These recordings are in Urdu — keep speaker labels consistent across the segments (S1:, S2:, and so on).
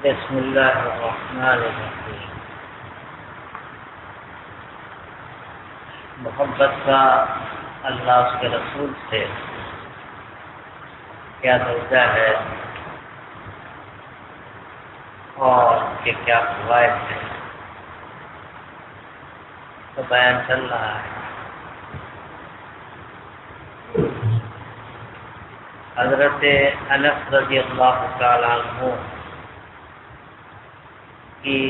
S1: بسم اللہ الرحمن الرحیم۔ محبت کا اللہ اس کے رسول سے کیا درجہ ہے اور اس کے کیا فوائد ہیں تو بیان چل رہا ہے۔ حضرت انس رضی اللہ تعالیٰ عنہ کی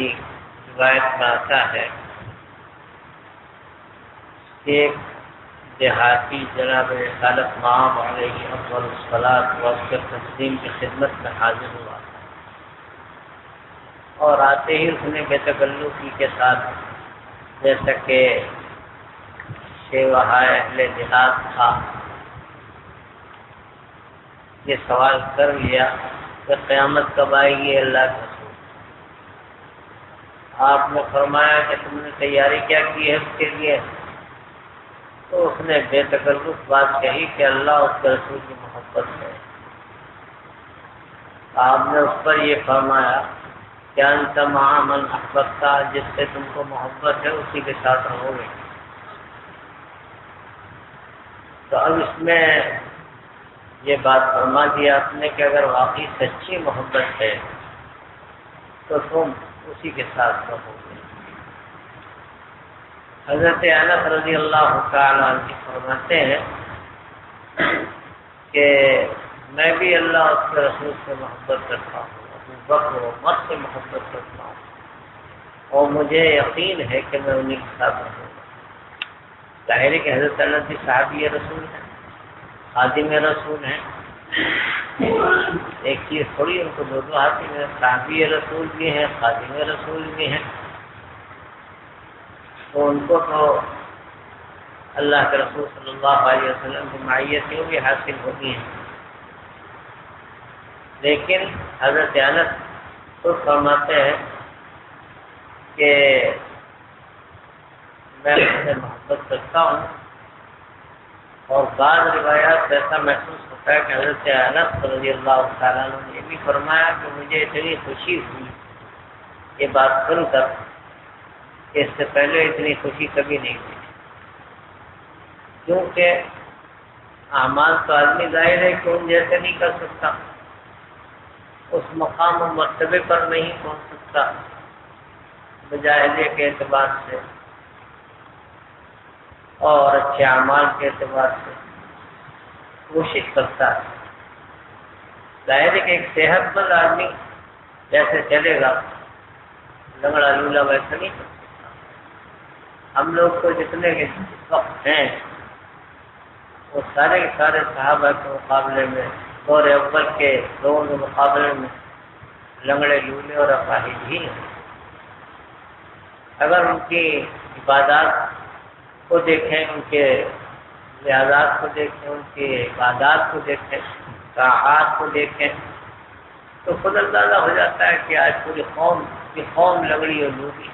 S1: روایت میں آتا ہے کہ ایک دیہاتی جناب رسالت مآب علیہ افضل الصلاۃ و تسلیم کی خدمت میں حاضر ہوا اور آتے ہی اس نے بے تکلفی کے ساتھ جیسا کہ شیوہ اہل دیہات تھا یہ سوال کر لیا کہ قیامت کب آئے گی اللہ کے رسول؟ آپ نے فرمایا کہ تم نے تیاری کیا کی ہے اس کے لیے؟ تو اس نے بے تکلف بات کہی کہ اللہ اس کے رسول کی محبت ہے۔ آپ نے اس پر یہ فرمایا کہ انت مع من احببت، جس سے تم کو محبت ہے اسی کے ساتھ رہو گے۔ تو اب اس میں یہ بات فرما دیا آپ نے کہ اگر واقعی سچی محبت ہے تو تم اسی کے ساتھ رہو گے۔ حضرت انس رضی اللہ تعالیٰ عنہ فرماتے ہیں کہ میں بھی اللہ اس کے رسول سے محبت کرتا ہوں، ابو بکر و عمر سے محبت کرتا ہوں اور مجھے یقین ہے کہ میں انہیں کے ساتھ رہوں گا۔ ظاہر ہے کہ حضرت انس بھی صحابی رسول ہیں، خادم رسول ہیں، ایک چیز تھوڑی ان کو دو ہاتھی میں، صحابی رسول بھی ہیں، خادم رسول بھی ہیں، تو ان کو تو اللہ کے رسول صلی اللہ علیہ وسلم کی معیتیں بھی حاصل ہوتی ہیں۔ لیکن حضرت انس خود فرماتے ہیں کہ میں ان سے محبت کرتا ہوں، اور بعض روایات سے ایسا محسوس ہوتا ہے کہ حضرت انس رضی اللہ تعالیٰ عنہ نے یہ بھی فرمایا کہ مجھے اتنی خوشی ہوئی یہ بات سن کر کہ اس سے پہلے اتنی خوشی کبھی نہیں ہوئی، کیونکہ اعمال تو آدمی ظاہر ہے کہ ان جیسے نہیں کر سکتا، اس مقام و مرتبے پر نہیں پہنچ سکتا مجاہدے کے اعتبار سے اور اچھے اعمال کے اعتبار سے کوشش کرتا ہے۔ ظاہر ہے کہ ایک صحت مند آدمی جیسے چلے گا لنگڑا لولا ویسے نہیں کر سکتا۔ ہم لوگ کو جتنے وقت ہیں وہ سارے کے سارے صحابہ کے مقابلے میں، دور اول کے لوگوں کے مقابلے میں لنگڑے لولے اور اپاہج ہی ہیں۔ اگر ان کی عبادات کو دیکھیں، ان کے ریاضات کو دیکھیں، ان کی عبادات کو دیکھیں، طاعات کو دیکھیں تو خود اندازہ ہو جاتا ہے کہ آج پوری قوم لنگڑی اور لولی۔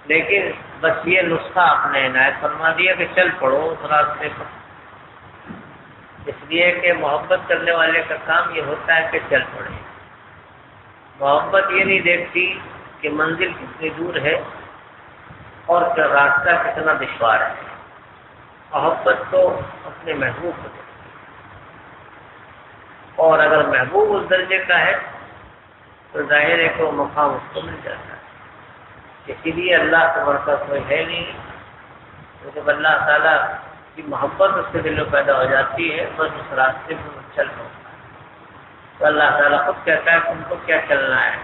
S1: لیکن بس یہ نسخہ آپ نے عنایت فرما دیا کہ چل پڑو اس راستے پر، اس لیے کہ محبت کرنے والے کا کام یہ ہوتا ہے کہ چل پڑے۔ محبت یہ نہیں دیکھتی کہ منزل کتنی دور ہے اور کیا راستہ کتنا دشوار ہے، محبت تو اپنے محبوب کو دیکھتی ہے، اور اگر محبوب اس درجے کا ہے تو ظاہر ہے کہ وہ مقام اس کو مل جاتا ہے۔ اسی لیے اللہ کا برکت کوئی ہے نہیں، تو جب اللہ تعالیٰ کی محبت اس کے دل میں پیدا ہو جاتی ہے بس اس راستے پہ وہ چل پڑتا ہے۔ تو اللہ تعالیٰ خود کہتا ہے تم کو کیا چلنا ہے،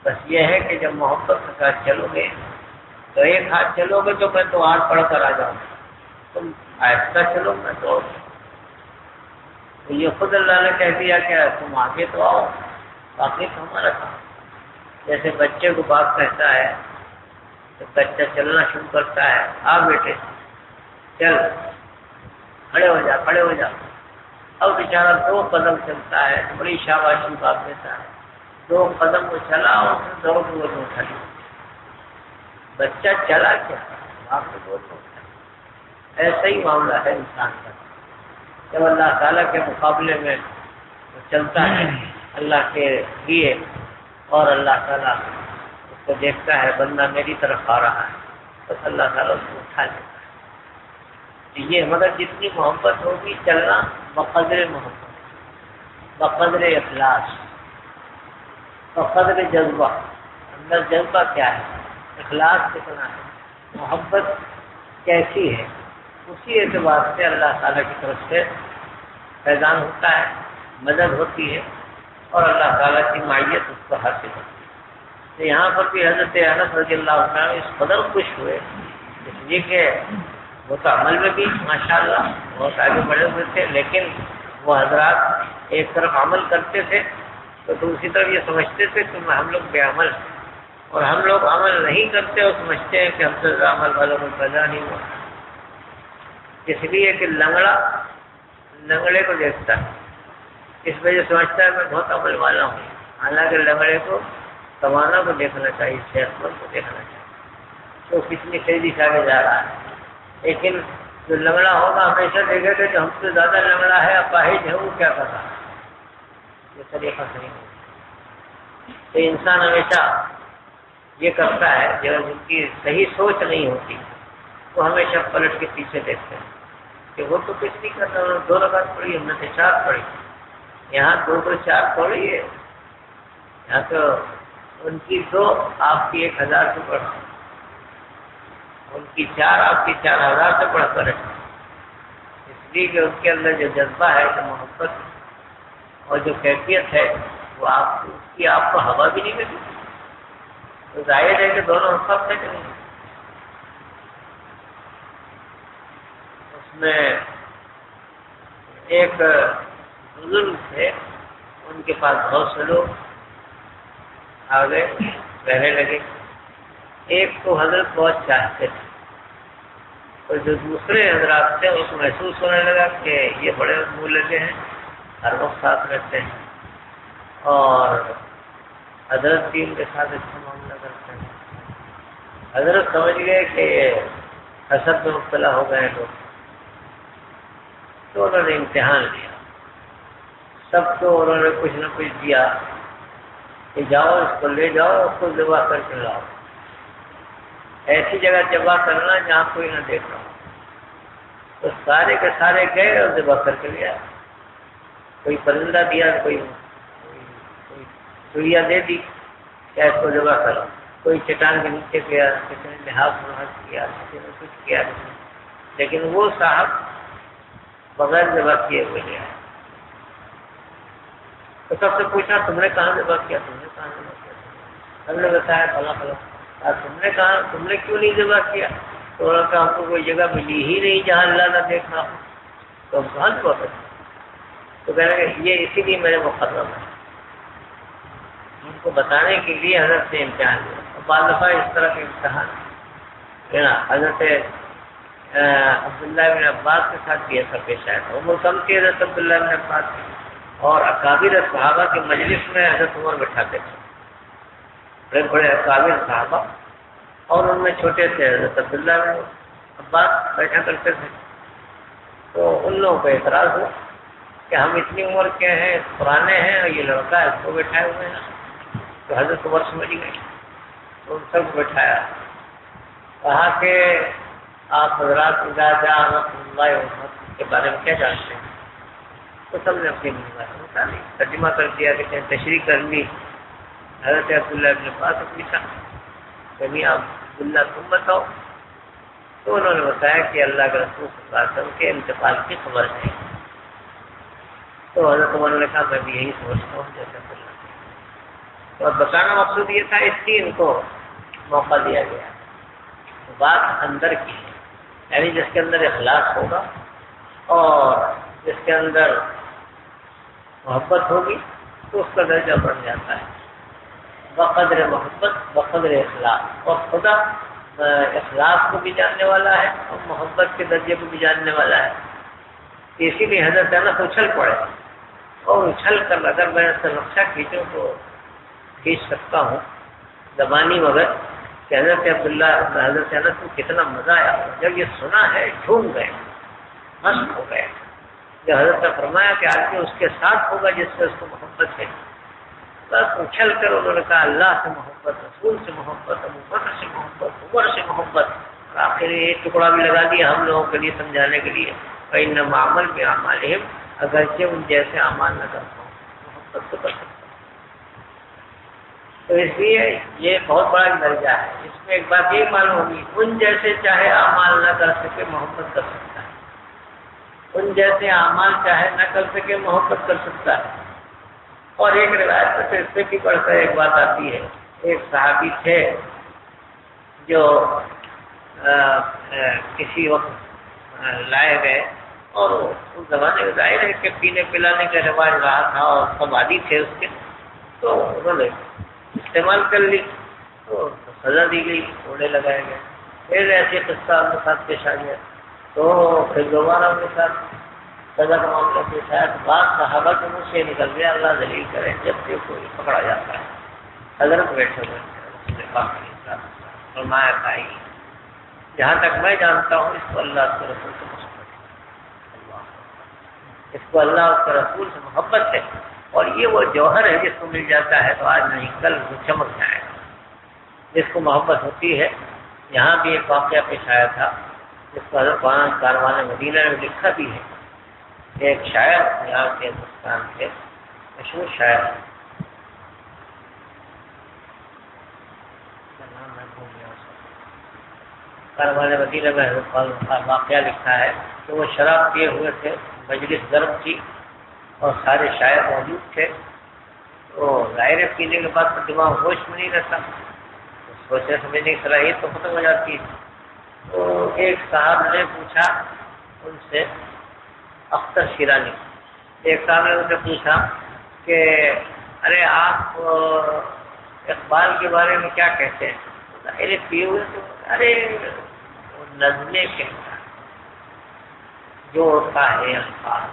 S1: بس یہ ہے کہ جب محبت کے ساتھ چلو گے تو ایک ہاتھ چلو گے تو میں تو ہاتھ پڑھ کر آ جاؤں، تم آہستہ چلو میں تو یہ خود اللہ نے کہہ دیا کہ تم آگے تو آؤ، باقی تو ہمارا کام۔ جیسے بچے کو باپ کہتا ہے تو بچہ چلنا شروع کرتا ہے، آ بیٹے چل، کھڑے ہو جا کھڑے ہو جا۔ اب بیچارہ 2 قدم چلتا ہے، بڑی شاباشی باپ دیتا ہے، 2 قدم وہ چلا اور پھر دوڑ وہ اٹھا لیا۔ بچہ چلا کیا، آپ کو بہت ہوتا ہے۔ ایسا ہی معاملہ ہے انسان کا، جب اللہ تعالیٰ کے مقابلے میں چلتا ہے اللہ کے لیے اور اللہ تعالیٰ اس کو دیکھتا ہے بندہ میری طرف آ رہا ہے تو اللہ تعالیٰ اس کو اٹھا لیتا ہے. یہ مگر جتنی محبت ہوگی چلنا بقدر محبت، بقدر اخلاص، بقدر جذبہ. اندر جذبہ کیا ہے، اخلاص کتنا ہے، محبت کیسی ہے، اسی اعتبار سے اللہ تعالیٰ کی طرف سے فیضان ہوتا ہے، مدد ہوتی ہے اور اللہ تعالیٰ کی معیت اس کو حاصل ہوتی ہے. تو یہاں پر بھی حضرت انس رضی اللہ عنہ اس قدر خوش ہوئے اس لیے کہ وہ تو عمل میں بھی ماشاءاللہ بہت آگے بڑھے ہوئے تھے، لیکن وہ حضرات ایک طرف عمل کرتے تھے تو دوسری طرف یہ سمجھتے تھے کہ ہم لوگ بے عمل ہیں، اور ہم لوگ عمل نہیں کرتے اور سمجھتے ہیں کہ ہم سے زیادہ عمل والوں کو پیدا نہیں ہوا. اس لیے کہ لنگڑا لنگڑے کو دیکھتا ہے، اس وجہ سمجھتا ہے میں بہت عمل والا ہوں، حالانکہ لنگڑے کو توانا کو دیکھنا چاہیے، صحت مند کو دیکھنا چاہیے تو کتنی تیزی سے آگے جا رہا ہے. لیکن جو لنگڑا ہوگا ہمیشہ دیکھے گا کہ ہم سے زیادہ لنگڑا ہے، اپاہج ہے، وہ کیا کر رہا ہے. یہ طریقہ صحیح نہیں. تو انسان ہمیشہ یہ کرتا ہے جو جن کی صحیح سوچ نہیں ہوتی وہ ہمیشہ پلٹ کے پیچھے دیکھتے ہیں کہ وہ تو کچھ نہیں کرتا، انہوں نے 2 رکعت پڑھی، ہم نے تو 4 پڑھی. یہاں 2 تو 4 تھوڑی ہے، یہاں تو ان کی 2 آپ کی 1000 سے پڑھ، ان کی 4 آپ کی 4000 سے پڑھ کر ہے. اس لیے کہ اس کے اندر جو جذبہ ہے، جو محبت اور جو کیفیت ہے وہ اس کی آپ کو ہوا بھی نہیں ملتی. تو ظاہر ہے کہ دونوں سب سے نہیں. اس میں ایک بزرگ تھے، ان کے پاس بہت سے لوگ آ گئے، رہنے لگے. ایک تو حضرت بہت چاہتے تھے، اور جو دوسرے حضرات تھے اس کو محسوس ہونے لگا کہ یہ بڑے منہ لگے ہیں، ہر وقت ساتھ رہتے ہیں اور حضرت بھی ان کے ساتھ اچھا معاملہ کرتے ہیں. حضرت سمجھ گئے کہ حسد میں مبتلا ہو گئے لوگ، تو انہوں نے امتحان لیا. سب کو انہوں نے کچھ نہ کچھ دیا کہ جاؤ اس کو لے جاؤ، اس کو ذبح کر کے لاؤ. ایسی جگہ ذبح کرنا جہاں کوئی نہ دیکھ رہا ہو. تو سارے کے سارے گئے اور ذبح کر کے لیا. کوئی پرندہ دیا، کوئی چڑیا دے دی کیا اس کو ذبح کرو، کوئی چٹان کے نیچے گیا، کسی نے لحاظ محاذ کیا، کسی نے کچھ کیا، لیکن وہ صاحب بغیر ذبح کیے ہوئے گیا. تو سب سے پوچھا تم نے کہاں ذبح کیا، تم نے کہاں ذبح کیا؟ ہم نے بتایا فلاں فلاں. تم نے کہا تم نے کیوں نہیں ذبح کیا؟ تو انہوں نے کہا ہم کو کوئی جگہ ملی ہی نہیں جہاں اللہ نہ دیکھنا ہو، تو ہم کہاں ذبح کرتے. تو کہہ رہے یہ اسی لیے میرے مقرر ہے. ان کو بتانے کے لیے حضرت نے امتحان لیا. اور بعض دفعہ اس طرح کے امتحان حضرت عبداللہ بن عباس کے ساتھ بھی ایسا پیش آیا تھا. عمر کم کی حضرت عبداللہ بن عباس اور اکابر صحابہ کے مجلس میں حضرت عمر بٹھاتے تھے، بڑے بڑے اکابر صحابہ، اور ان میں چھوٹے سے حضرت عبداللہ بن عباس بیٹھا کرتے تھے. تو ان لوگوں کو اعتراض ہوا کہ ہم اتنی عمر کے ہیں، پرانے ہیں، اور یہ لڑکا ہے اس کو بیٹھائے ہوئے ہیں. تو حضرت عمر سمجھ گئے تو ان سب کو بٹھایا. کہا کہ آپ حضرات اللہ کے بارے میں کیا جانتے ہیں؟ تو سب نے اپنی ترجمہ کر دیا کہ تشریح کر لی. حضرت عبداللہ ابن عباس سے پوچھا کہ آپ عبداللہ تم بتاؤ. تو انہوں نے بتایا کہ اللہ کے رسول صلی اللہ علیہ وسلم کے انتقال کی خبر ہے. تو حضرت عمر نے کہا میں بھی یہی سمجھتا ہوں جیسے اللہ. تو بتانا مقصود یہ تھا، اس لیے ان کو موقع دیا گیا. بات اندر کی ہے، یعنی جس کے اندر اخلاص ہوگا اور جس کے اندر محبت ہوگی تو اس کا درجہ بڑھ جاتا ہے. بقدر محبت بقدر اخلاص، اور خدا اخلاص کو بھی جاننے والا ہے اور محبت کے درجے کو بھی جاننے والا ہے. اسی لیے حضرت انس اچھل پڑے، اور اچھل کر اگر میں اس سے نقشہ کھینچوں تو کھینچ سکتا ہوں زبانی، مگر کہ حضرت عبداللہ حضرت انس کو کتنا مزہ آیا. جب یہ سنا ہے جھوم گئے، مست ہو گئے. کہ حضرت نے فرمایا کہ آدمی اس کے ساتھ ہوگا جس سے اس کو محبت ہے. بس اچھل کر انہوں نے کہا اللہ سے محبت، رسول سے محبت، ابو بکر سے محبت، عمر سے محبت. آخر ایک ٹکڑا بھی لگا دیا ہم لوگوں کے لیے سمجھانے کے لیے، فإنما عمل بأعمالہم، اگرچہ ان جیسے اعمال نہ کرتا ہوں محبت تو کر سکتا ہوں. تو اس لیے یہ بہت بڑا درجہ ہے. اس میں ایک بات یہ معلوم ہوگی، ان جیسے چاہے اعمال نہ کر سکے محبت کر سکتا ہے، ان جیسے اعمال چاہے نہ کر سکے محبت کر سکتا ہے. اور ایک روایت میں پھر سے بھی پڑھ کر ایک بات آتی ہے، ایک صحابی تھے جو کسی وقت لائے گئے، اور اس زمانے میں ظاہر ہے کہ پینے پلانے کا رواج رہا تھا اور سب عادی تھے اس کے، تو انہوں نے استعمال کر لی تو سزا دی گئی، کوڑے لگائے گئے. پھر ایسے قصہ ان کے ساتھ پیش آ گیا تو پھر دوبارہ ان کے ساتھ سزا کا معاملہ پیش آیا. تو بعض صحابہ کے منہ سے نکل گیا، اللہ ذلیل کرے جب سے کوئی پکڑا جاتا ہے. حضرت بیٹھے ہوئے فرمایا بھائی جہاں تک میں جانتا ہوں اس کو اللہ کے رسول سے محبت ہے، اس کو اللہ اس کے رسول سے محبت ہے، اور یہ وہ جوہر ہے جس کو مل جاتا ہے تو آج نہیں کل وہ چمک جائے گا. جس کو محبت ہوتی ہے. یہاں بھی ایک واقعہ پیش آیا تھا جس کو حضرت کاروان مدینہ میں لکھا بھی ہے. ایک شاعر یہاں کے ہندوستان کے مشہور شاعر، کاروان مدینہ میں واقعہ لکھا ہے کہ وہ شراب پیے ہوئے تھے، مجلس گرم تھی اور سارے شاعر موجود تھے. تو ظاہر پینے کے بعد تو دماغ ہوش میں نہیں رہتا، سوچنے سمجھنے کی صلاحیت تو ختم ہو جاتی ہے. تو ایک صاحب نے پوچھا ان سے، اختر شیرانی، ایک صاحب نے ان سے پوچھا کہ ارے آپ اقبال کے بارے میں کیا کہتے ہیں؟ ارے پیے ہوئے تو ارے وہ نظمیں کہتا جو ہوتا ہے الفاظ.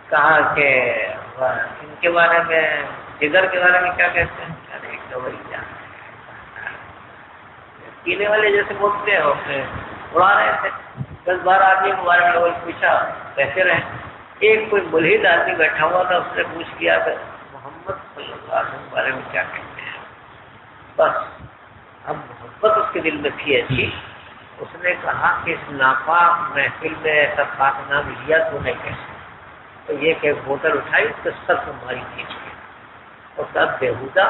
S1: کہا کہ ان کے بارے میں جگر کے بارے میں کیا کہتے ہیں؟ ارے گویا پینے والے جیسے بولتے ہیں اڑا رہے تھے. 10-12 آدمی کے بارے میں لوگ پوچھا کیسے رہے. ایک کوئی ملحد آدمی بیٹھا ہوا تھا، اس نے پوچھ لیا کہ محمد صلی اللہ علیہ وسلم کے بارے میں کیا کہتے ہیں. بس اب محبت اس کے دل میں تھی ایسی، اس نے کہا کہ اس ناپاک محفل میں ایسا پاک نام لیا تو نے کیسے؟ تو یہ کہ بوتل اٹھائی اس کے سر سے ماری کھینچ کے، اور سب بےہودہ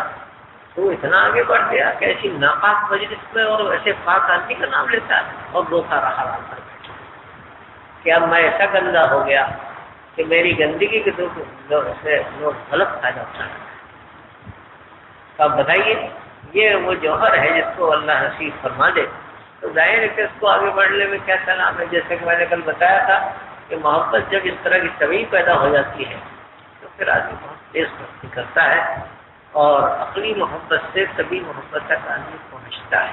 S1: تو اتنا آگے بڑھ گیا کہ ایسی ناپاک مجلس میں اور ایسے پاک آدمی کا نام لیتا ہے، اور روتا رہا رہا کہ اب میں ایسا گندا ہو گیا کہ میری گندگی کے لوگ غلط فائدہ اٹھا رہے ہیں. تو اب بتائیے یہ وہ جوہر ہے جس کو اللہ نصیب فرما دے تو ظاہر ہے کہ اس کو آگے بڑھنے میں کیا سلام ہے. جیسے کہ میں نے کل بتایا تھا کہ محبت جب اس طرح کی طبیعی پیدا ہو جاتی ہے تو پھر آدمی بہت تیز مستی کرتا ہے، اور عقلی محبت سے طبی محبت تک آدمی پہنچتا ہے.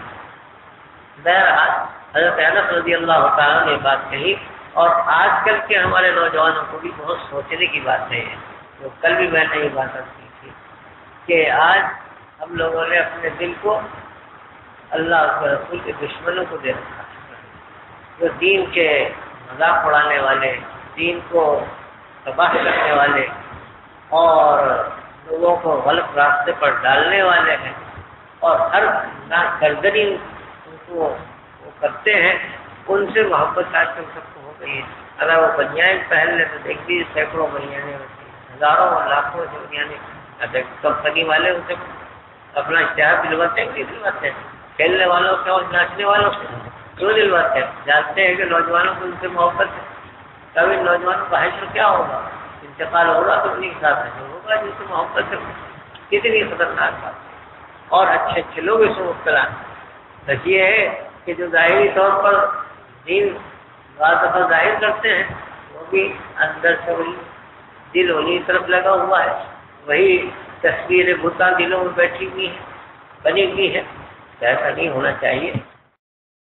S1: بہرحال حضرت انس رضی اللہ تعالیٰ نے بات کہی، اور آج کل کے ہمارے نوجوانوں کو بھی بہت سوچنے کی بات ہے. جو کل بھی میں نے یہ بات کی تھی کہ آج ہم لوگوں نے اپنے دل کو اللہ کے رسول کے دشمنوں کو دے رکھا ہے، جو دین کے مذاق اڑانے والے، دین کو تباہ کرنے والے اور لوگوں کو غلط راستے پر ڈالنے والے ہیں، اور ہر گردنی ان کو وہ کرتے ہیں. ان سے محبت آج کل سب کو ہو گئی ہے. اگر وہ بنیان پہن لے تو دیکھ بھی سینکڑوں بنیانیں ہوتی ہیں، ہزاروں اور لاکھوں سے بنیانیں. کمپنی والے ان سے اپنا اشتہار دلواتے ہیں، دلواتے ہیں کھیلنے والوں سے اور ناچنے والوں سے کیوں دلواتے ہیں؟ جانتے ہیں کہ نوجوانوں کو ان سے محبت ہے. کبھی نوجوانوں کا حشر کیا ہوگا؟ انتقال ہوگا تو انہیں کے ساتھ حشر ہوگا جن سے محبت ہے. کتنی خطرناک بات ہے. اور اچھے اچھے لوگ اس میں مبتلا ہیں. بس یہ ہے کہ جو ظاہری طور پر دین بعض دفعہ ظاہر کرتے ہیں وہ بھی اندر سے وہی دل انہیں طرف لگا ہوا ہے، وہی تصویر بتاں دلوں میں بیٹھی ہوئی ہے، بنی ہوئی ہے. ایسا نہیں ہونا چاہیے.